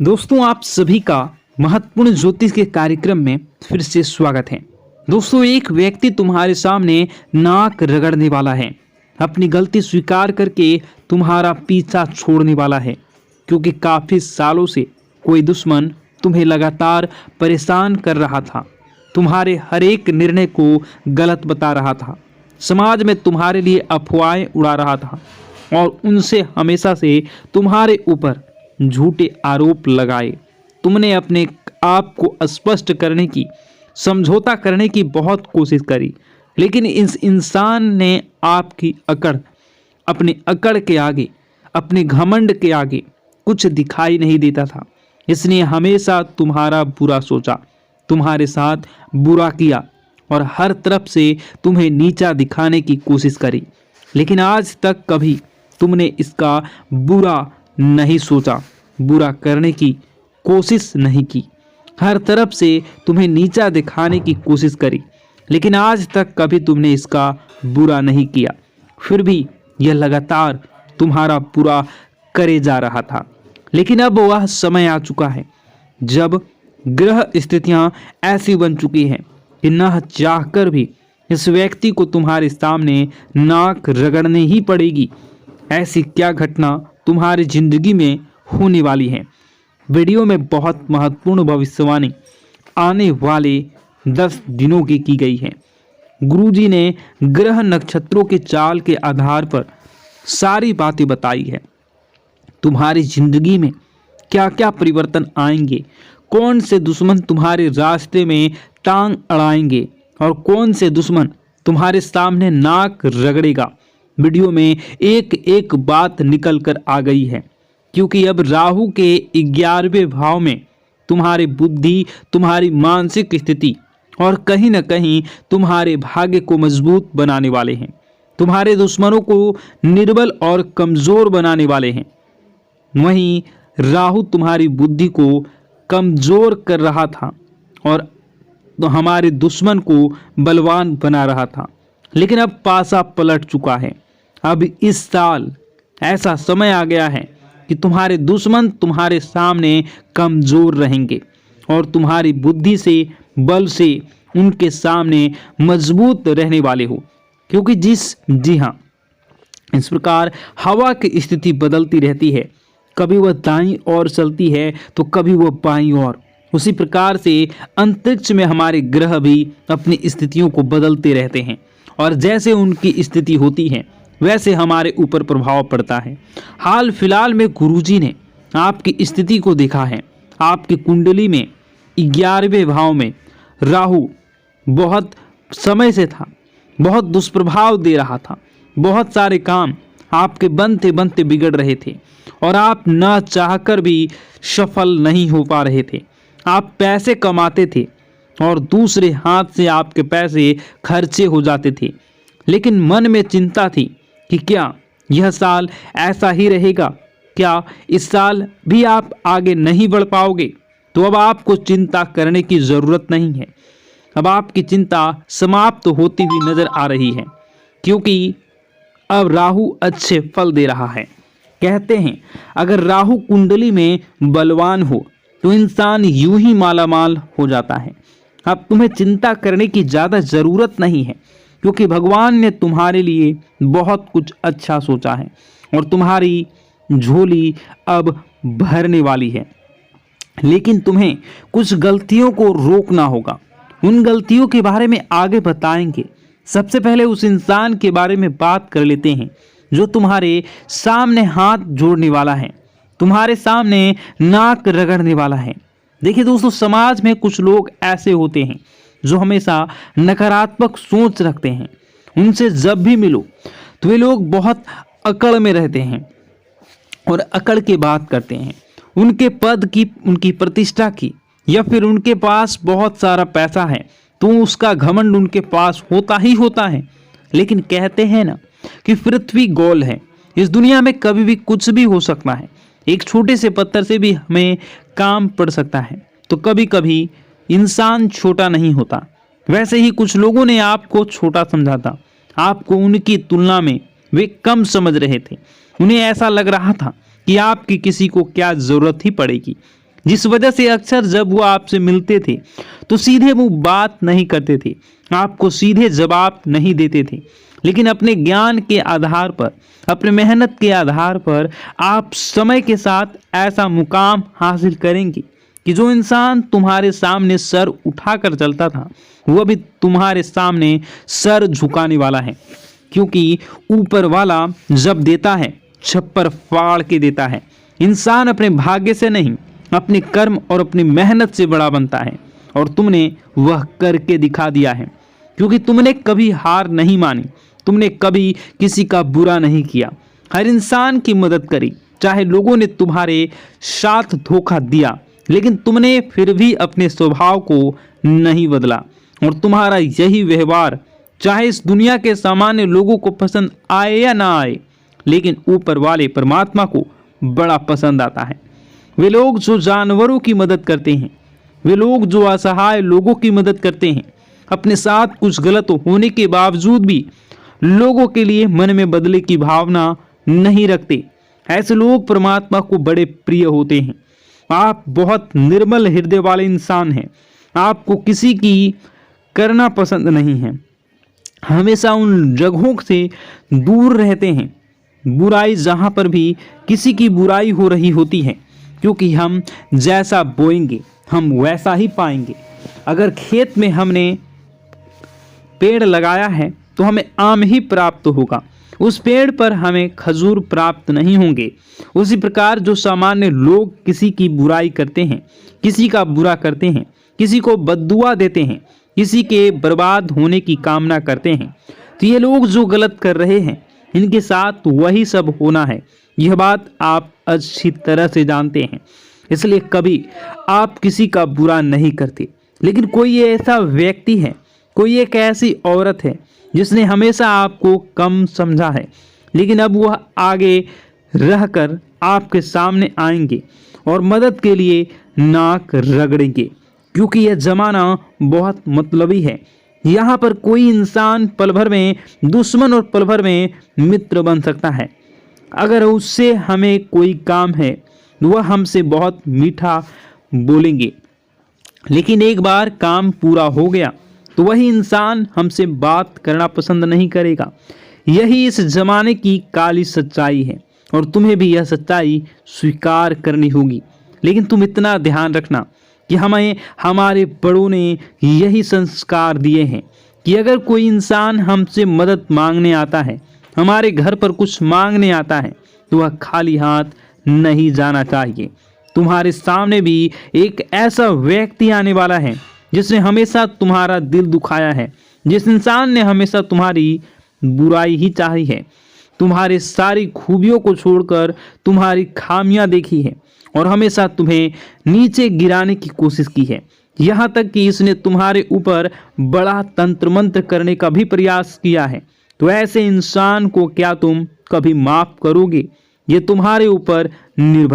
दोस्तों, आप सभी का महत्वपूर्ण ज्योतिष के कार्यक्रम में फिर से स्वागत है। दोस्तों, एक व्यक्ति तुम्हारे सामने नाक रगड़ने वाला है, अपनी गलती स्वीकार करके तुम्हारा पीछा छोड़ने वाला है, क्योंकि काफी सालों से कोई दुश्मन तुम्हें लगातार परेशान कर रहा था, तुम्हारे हर एक निर्णय को गलत बता रहा था, समाज में तुम्हारे लिए अफवाहें उड़ा रहा था और उनसे हमेशा से तुम्हारे ऊपर झूठे आरोप लगाए। तुमने अपने आप को स्पष्ट करने की, समझौता करने की बहुत कोशिश करी, लेकिन इस इंसान ने आपकी अपनी अकड़ के आगे, अपने घमंड के आगे कुछ दिखाई नहीं देता था। इसने हमेशा तुम्हारा बुरा सोचा, तुम्हारे साथ बुरा किया और हर तरफ से तुम्हें नीचा दिखाने की कोशिश करी, लेकिन आज तक कभी तुमने इसका बुरा नहीं सोचा, बुरा करने की कोशिश नहीं की। हर तरफ से तुम्हें नीचा दिखाने की कोशिश करी, लेकिन आज तक कभी तुमने इसका बुरा नहीं किया। फिर भी यह लगातार तुम्हारा बुरा करे जा रहा था। लेकिन अब वह समय आ चुका है जब ग्रह स्थितियां ऐसी बन चुकी हैं कि न चाहकर भी इस व्यक्ति को तुम्हारे सामने नाक रगड़नी ही पड़ेगी। ऐसी क्या घटना तुम्हारी जिंदगी में होने वाली है। वीडियो में बहुत महत्वपूर्ण भविष्यवाणी आने वाले 10 दिनों की गई है। गुरुजी ने ग्रह नक्षत्रों के चाल के आधार पर सारी बातें बताई है। तुम्हारी जिंदगी में क्या क्या परिवर्तन आएंगे, कौन से दुश्मन तुम्हारे रास्ते में टांग अड़ाएंगे और कौन से दुश्मन तुम्हारे सामने नाक रगड़ेगा। वीडियो में एक एक बात निकल कर आ गई है, क्योंकि अब राहु के 11वें भाव में तुम्हारी बुद्धि, तुम्हारी मानसिक स्थिति और कहीं न कहीं तुम्हारे भाग्य को मजबूत बनाने वाले हैं। तुम्हारे दुश्मनों को निर्बल और कमजोर बनाने वाले हैं। वहीं राहु तुम्हारी बुद्धि को कमजोर कर रहा था और तो हमारे दुश्मन को बलवान बना रहा था, लेकिन अब पासा पलट चुका है। अब इस साल ऐसा समय आ गया है कि तुम्हारे दुश्मन तुम्हारे सामने कमजोर रहेंगे और तुम्हारी बुद्धि से, बल से उनके सामने मजबूत रहने वाले हो। क्योंकि जी हाँ, इस प्रकार हवा की स्थिति बदलती रहती है, कभी वह दाईं ओर चलती है तो कभी वह बाईं ओर। उसी प्रकार से अंतरिक्ष में हमारे ग्रह भी अपनी स्थितियों को बदलते रहते हैं और जैसे उनकी स्थिति होती है वैसे हमारे ऊपर प्रभाव पड़ता है। हाल फिलहाल में गुरुजी ने आपकी स्थिति को देखा है। आपकी कुंडली में 11वें भाव में राहु बहुत समय से था, बहुत दुष्प्रभाव दे रहा था, बहुत सारे काम आपके बनते बनते बिगड़ रहे थे और आप न चाहकर भी सफल नहीं हो पा रहे थे। आप पैसे कमाते थे और दूसरे हाथ से आपके पैसे खर्चे हो जाते थे, लेकिन मन में चिंता थी कि क्या यह साल ऐसा ही रहेगा, क्या इस साल भी आप आगे नहीं बढ़ पाओगे। तो अब आपको चिंता करने की ज़रूरत नहीं है। अब आपकी चिंता समाप्त होती हुई नजर आ रही है, क्योंकि अब राहु अच्छे फल दे रहा है। कहते हैं अगर राहु कुंडली में बलवान हो तो इंसान यूं ही मालामाल हो जाता है। अब तुम्हें चिंता करने की ज़्यादा ज़रूरत नहीं है, क्योंकि भगवान ने तुम्हारे लिए बहुत कुछ अच्छा सोचा है और तुम्हारी झोली अब भरने वाली है। लेकिन तुम्हें कुछ गलतियों को रोकना होगा। उन गलतियों के बारे में आगे बताएंगे। सबसे पहले उस इंसान के बारे में बात कर लेते हैं जो तुम्हारे सामने हाथ जोड़ने वाला है, तुम्हारे सामने नाक रगड़ने वाला है। देखिए दोस्तों, समाज में कुछ लोग ऐसे होते हैं जो हमेशा नकारात्मक सोच रखते हैं। उनसे जब भी मिलो तो वे लोग बहुत अकड़ में रहते हैं और अकड़ के बात करते हैं। उनके पद की, उनकी प्रतिष्ठा की, या फिर उनके पास बहुत सारा पैसा है तो उसका घमंड उनके पास होता ही होता है। लेकिन कहते हैं ना कि पृथ्वी गोल है, इस दुनिया में कभी भी कुछ भी हो सकता है। एक छोटे से पत्थर से भी हमें काम पड़ सकता है। तो कभी कभी इंसान छोटा नहीं होता। वैसे ही कुछ लोगों ने आपको छोटा समझा था, आपको उनकी तुलना में वे कम समझ रहे थे। उन्हें ऐसा लग रहा था कि आपकी किसी को क्या ज़रूरत ही पड़ेगी। जिस वजह से अक्सर जब वो आपसे मिलते थे तो सीधे मुंह बात नहीं करते थे, आपको सीधे जवाब नहीं देते थे। लेकिन अपने ज्ञान के आधार पर, अपने मेहनत के आधार पर आप समय के साथ ऐसा मुकाम हासिल करेंगे कि जो इंसान तुम्हारे सामने सर उठाकर चलता था वो भी तुम्हारे सामने सर झुकाने वाला है। क्योंकि ऊपर वाला जब देता है छप्पर फाड़ के देता है। इंसान अपने भाग्य से नहीं, अपने कर्म और अपनी मेहनत से बड़ा बनता है, और तुमने वह करके दिखा दिया है। क्योंकि तुमने कभी हार नहीं मानी, तुमने कभी किसी का बुरा नहीं किया, हर इंसान की मदद करी। चाहे लोगों ने तुम्हारे साथ धोखा दिया, लेकिन तुमने फिर भी अपने स्वभाव को नहीं बदला, और तुम्हारा यही व्यवहार चाहे इस दुनिया के सामान्य लोगों को पसंद आए या ना आए, लेकिन ऊपर वाले परमात्मा को बड़ा पसंद आता है। वे लोग जो जानवरों की मदद करते हैं, वे लोग जो असहाय लोगों की मदद करते हैं, अपने साथ कुछ गलत होने के बावजूद भी लोगों के लिए मन में बदले की भावना नहीं रखते, ऐसे लोग परमात्मा को बड़े प्रिय होते हैं। आप बहुत निर्मल हृदय वाले इंसान हैं। आपको किसी की करना पसंद नहीं है, हमेशा उन जगहों से दूर रहते हैं बुराई जहाँ पर भी किसी की बुराई हो रही होती है। क्योंकि हम जैसा बोएंगे हम वैसा ही पाएंगे। अगर खेत में हमने पेड़ लगाया है तो हमें आम ही प्राप्त होगा, उस पेड़ पर हमें खजूर प्राप्त नहीं होंगे। उसी प्रकार जो सामान्य लोग किसी की बुराई करते हैं, किसी का बुरा करते हैं, किसी को बद्दुआ देते हैं, किसी के बर्बाद होने की कामना करते हैं, तो ये लोग जो गलत कर रहे हैं इनके साथ वही सब होना है। यह बात आप अच्छी तरह से जानते हैं, इसलिए कभी आप किसी का बुरा नहीं करते। लेकिन कोई ऐसा व्यक्ति है, कोई एक ऐसी औरत है जिसने हमेशा आपको कम समझा है, लेकिन अब वह आगे रहकर आपके सामने आएंगे और मदद के लिए नाक रगड़ेंगे। क्योंकि यह ज़माना बहुत मतलबी है। यहाँ पर कोई इंसान पल भर में दुश्मन और पल भर में मित्र बन सकता है। अगर उससे हमें कोई काम है वह हमसे बहुत मीठा बोलेंगे, लेकिन एक बार काम पूरा हो गया तो वही इंसान हमसे बात करना पसंद नहीं करेगा। यही इस जमाने की काली सच्चाई है, और तुम्हें भी यह सच्चाई स्वीकार करनी होगी। लेकिन तुम इतना ध्यान रखना कि हमें हमारे बड़ों ने यही संस्कार दिए हैं कि अगर कोई इंसान हमसे मदद मांगने आता है, हमारे घर पर कुछ मांगने आता है, तो वह खाली हाथ नहीं जाना चाहिए। तुम्हारे सामने भी एक ऐसा व्यक्ति आने वाला है जिसने हमेशा तुम्हारा दिल दुखाया है, जिस इंसान ने हमेशा तुम्हारी बुराई ही चाही है, तुम्हारे सारी खूबियों को छोड़कर तुम्हारी खामियां देखी है और हमेशा तुम्हें नीचे गिराने की कोशिश की है। यहाँ तक कि इसने तुम्हारे ऊपर बड़ा तंत्र मंत्र करने का भी प्रयास किया है। तो ऐसे इंसान को क्या तुम कभी माफ करोगे? ये तुम्हारे ऊपर निर्भर